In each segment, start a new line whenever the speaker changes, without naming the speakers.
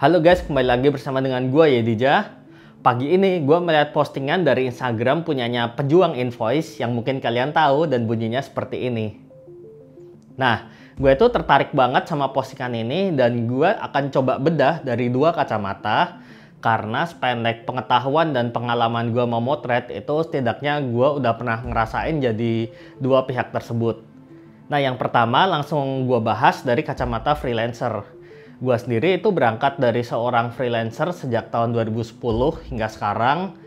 Halo guys, kembali lagi bersama dengan gue Yedija. Pagi ini gue melihat postingan dari Instagram punyanya Pejuang Invoice yang mungkin kalian tahu dan bunyinya seperti ini. Nah, gue tuh tertarik banget sama postingan ini dan gue akan coba bedah dari dua kacamata karena sependek pengetahuan dan pengalaman gue memotret itu setidaknya gue udah pernah ngerasain jadi dua pihak tersebut. Nah, yang pertama langsung gue bahas dari kacamata freelancer. Gua sendiri itu berangkat dari seorang freelancer sejak tahun 2010 hingga sekarang.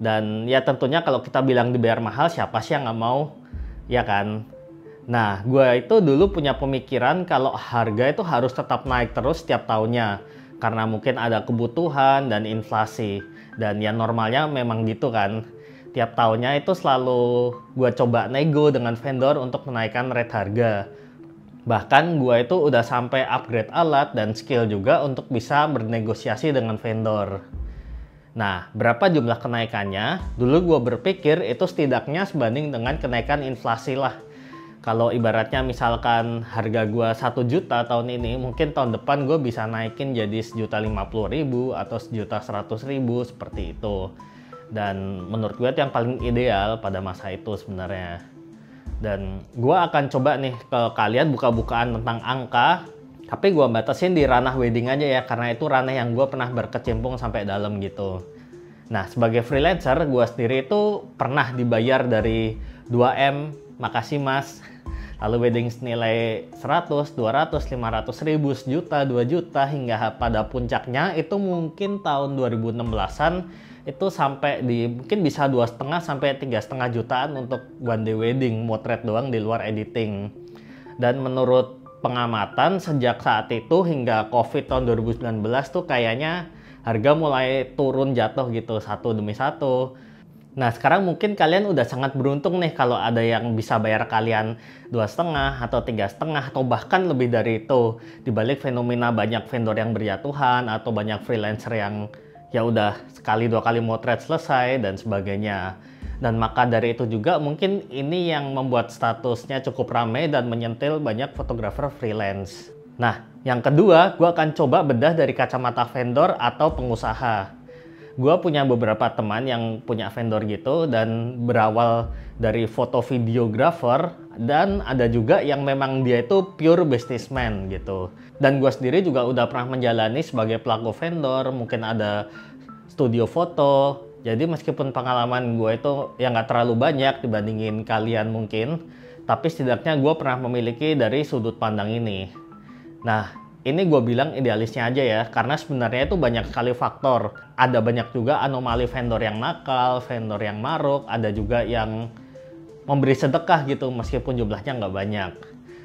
Dan ya tentunya kalau kita bilang dibayar mahal, siapa sih yang nggak mau? Ya kan? Nah, gua itu dulu punya pemikiran kalau harga itu harus tetap naik terus setiap tahunnya. Karena mungkin ada kebutuhan dan inflasi. Dan ya normalnya memang gitu kan. Tiap tahunnya itu selalu gua coba nego dengan vendor untuk menaikkan rate harga. Bahkan gue itu udah sampai upgrade alat dan skill juga untuk bisa bernegosiasi dengan vendor. Nah, berapa jumlah kenaikannya? Dulu gue berpikir itu setidaknya sebanding dengan kenaikan inflasi lah. Kalau ibaratnya misalkan harga gue 1 juta tahun ini, mungkin tahun depan gue bisa naikin jadi 1.050.000 atau 1.100.000 seperti itu. Dan menurut gue itu yang paling ideal pada masa itu sebenarnya. Dan gue akan coba nih ke kalian buka-bukaan tentang angka, tapi gue batasin di ranah wedding aja ya, karena itu ranah yang gue pernah berkecimpung sampai dalam gitu. Nah, sebagai freelancer, gue sendiri itu pernah dibayar dari 2M, makasih mas. Lalu wedding senilai 100, 200, 500 ribu, 1 juta, 2 juta, hingga pada puncaknya itu mungkin tahun 2016-an itu sampai di mungkin bisa 2,5 sampai 3,5 jutaan untuk one day wedding, motret doang di luar editing. Dan menurut pengamatan sejak saat itu hingga COVID tahun 2019 tuh kayaknya harga mulai turun jatuh gitu satu demi satu. Nah, sekarang mungkin kalian udah sangat beruntung nih kalau ada yang bisa bayar kalian 2,5 atau 3,5 atau bahkan lebih dari itu. Dibalik fenomena banyak vendor yang berjatuhan atau banyak freelancer yang ya udah sekali dua kali motret selesai dan sebagainya. Dan maka dari itu juga mungkin ini yang membuat statusnya cukup ramai dan menyentil banyak fotografer freelance. Nah, yang kedua, gue akan coba bedah dari kacamata vendor atau pengusaha. Gue punya beberapa teman yang punya vendor gitu dan berawal dari foto videographer dan ada juga yang memang dia itu pure businessman gitu. Dan gue sendiri juga udah pernah menjalani sebagai pelaku vendor, mungkin ada studio foto. Jadi meskipun pengalaman gue itu ya nggak terlalu banyak dibandingin kalian mungkin, tapi setidaknya gue pernah memiliki dari sudut pandang ini. Nah, ini gue bilang idealisnya aja ya, karena sebenarnya itu banyak sekali faktor. Ada banyak juga anomali vendor yang nakal, vendor yang maruk, ada juga yang memberi sedekah gitu meskipun jumlahnya nggak banyak.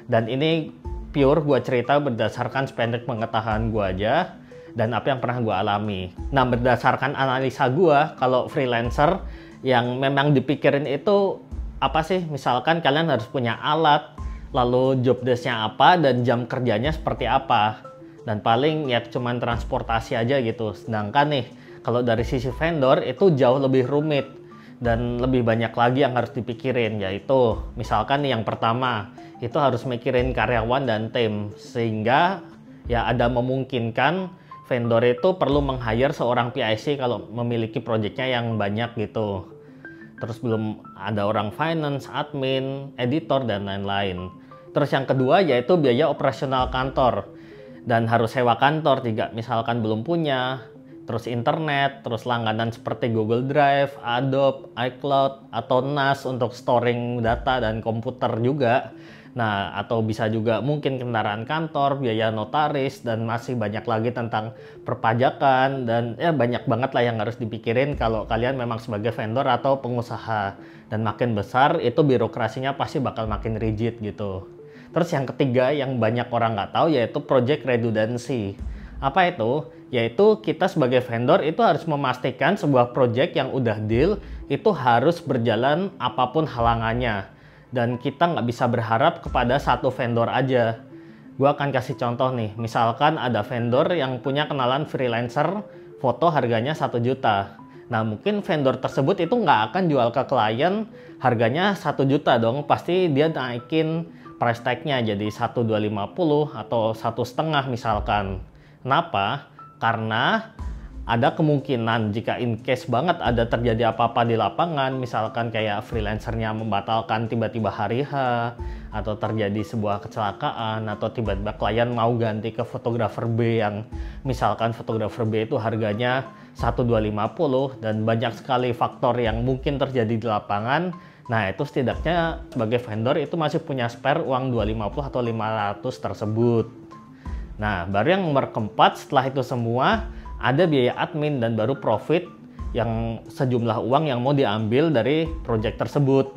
Dan ini pure gue cerita berdasarkan sependek pengetahuan gue aja dan apa yang pernah gue alami. Nah, berdasarkan analisa gue, kalau freelancer yang memang dipikirin itu apa sih? Misalkan kalian harus punya alat, lalu job desk-nya apa dan jam kerjanya seperti apa. Dan paling ya cuman transportasi aja gitu. Sedangkan nih, kalau dari sisi vendor itu jauh lebih rumit dan lebih banyak lagi yang harus dipikirin, yaitu misalkan nih yang pertama itu harus mikirin karyawan dan tim, sehingga ya ada memungkinkan vendor itu perlu meng-hire seorang PIC kalau memiliki proyeknya yang banyak gitu. Terus belum ada orang finance, admin, editor, dan lain-lain. Terus yang kedua yaitu biaya operasional kantor. Dan harus sewa kantor jika misalkan belum punya. Terus internet, terus langganan seperti Google Drive, Adobe, iCloud, atau NAS untuk storing data dan komputer juga. Nah, atau bisa juga mungkin kendaraan kantor, biaya notaris, dan masih banyak lagi tentang perpajakan, dan ya banyak banget lah yang harus dipikirin kalau kalian memang sebagai vendor atau pengusaha. Dan makin besar, itu birokrasinya pasti bakal makin rigid gitu. Terus yang ketiga yang banyak orang nggak tahu yaitu project redundancy. Apa itu? Yaitu kita sebagai vendor itu harus memastikan sebuah project yang udah deal itu harus berjalan apapun halangannya. Dan kita nggak bisa berharap kepada satu vendor aja. Gue akan kasih contoh nih, misalkan ada vendor yang punya kenalan freelancer, foto harganya 1 juta. Nah mungkin vendor tersebut itu nggak akan jual ke klien harganya 1 juta dong, pasti dia naikin price tag-nya jadi 1.250 atau 1,5 misalkan. Kenapa? Karena ada kemungkinan jika in case banget ada terjadi apa-apa di lapangan, misalkan kayak freelancernya membatalkan tiba-tiba hari H, atau terjadi sebuah kecelakaan, atau tiba-tiba klien mau ganti ke fotografer B yang misalkan fotografer B itu harganya 1.250 dan banyak sekali faktor yang mungkin terjadi di lapangan. Nah, itu setidaknya sebagai vendor itu masih punya spare uang 250 atau 500 tersebut. Nah, baru yang nomor keempat, setelah itu semua ada biaya admin dan baru profit yang sejumlah uang yang mau diambil dari project tersebut.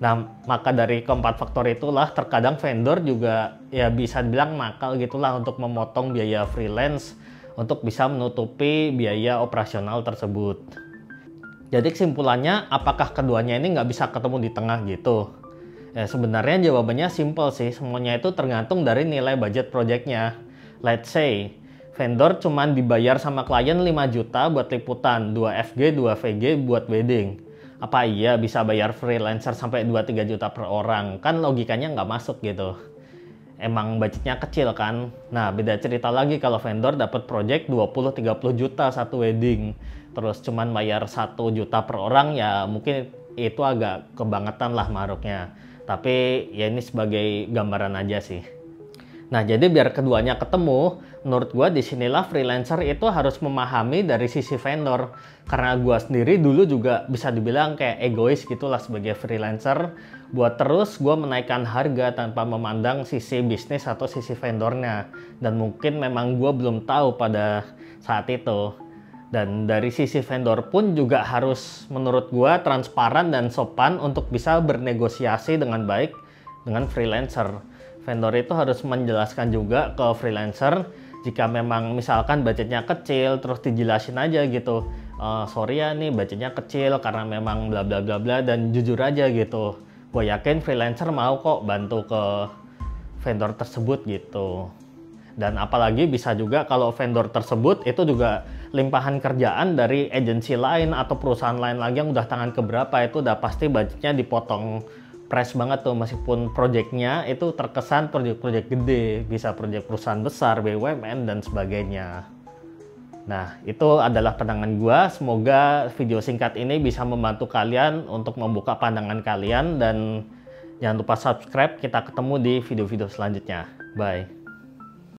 Nah, maka dari keempat faktor itulah terkadang vendor juga ya bisa dibilang nakal gitulah untuk memotong biaya freelance untuk bisa menutupi biaya operasional tersebut. Jadi kesimpulannya, apakah keduanya ini nggak bisa ketemu di tengah gitu? Ya, sebenarnya jawabannya simple sih, semuanya itu tergantung dari nilai budget projectnya. Let's say vendor cuman dibayar sama klien 5 juta buat liputan, 2 FG, 2 VG buat wedding. Apa iya bisa bayar freelancer sampai 2-3 juta per orang? Kan logikanya nggak masuk gitu. Emang budgetnya kecil kan? Nah, beda cerita lagi kalau vendor dapat project 20-30 juta satu wedding. Terus cuman bayar 1 juta per orang, ya mungkin itu agak kebangetan lah maruknya. Tapi ya ini sebagai gambaran aja sih. Nah, jadi biar keduanya ketemu, menurut gua disinilah freelancer itu harus memahami dari sisi vendor. Karena gua sendiri dulu juga bisa dibilang kayak egois gitulah sebagai freelancer. Buat terus gua menaikkan harga tanpa memandang sisi bisnis atau sisi vendornya. Dan mungkin memang gua belum tahu pada saat itu. Dan dari sisi vendor pun juga harus menurut gua transparan dan sopan untuk bisa bernegosiasi dengan baik dengan freelancer. Vendor itu harus menjelaskan juga ke freelancer jika memang misalkan budgetnya kecil, terus dijelasin aja gitu, sorry ya nih budgetnya kecil karena memang bla bla bla bla, dan jujur aja gitu. Gue yakin freelancer mau kok bantu ke vendor tersebut gitu. Dan apalagi bisa juga kalau vendor tersebut itu juga limpahan kerjaan dari agensi lain atau perusahaan lain lagi yang udah tangan keberapa, itu udah pasti budgetnya dipotong press banget tuh, meskipun projectnya itu terkesan project-project gede, bisa project perusahaan besar, BUMN dan sebagainya. Nah, itu adalah pandangan gua. Semoga video singkat ini bisa membantu kalian untuk membuka pandangan kalian, dan jangan lupa subscribe. Kita ketemu di video-video selanjutnya. Bye.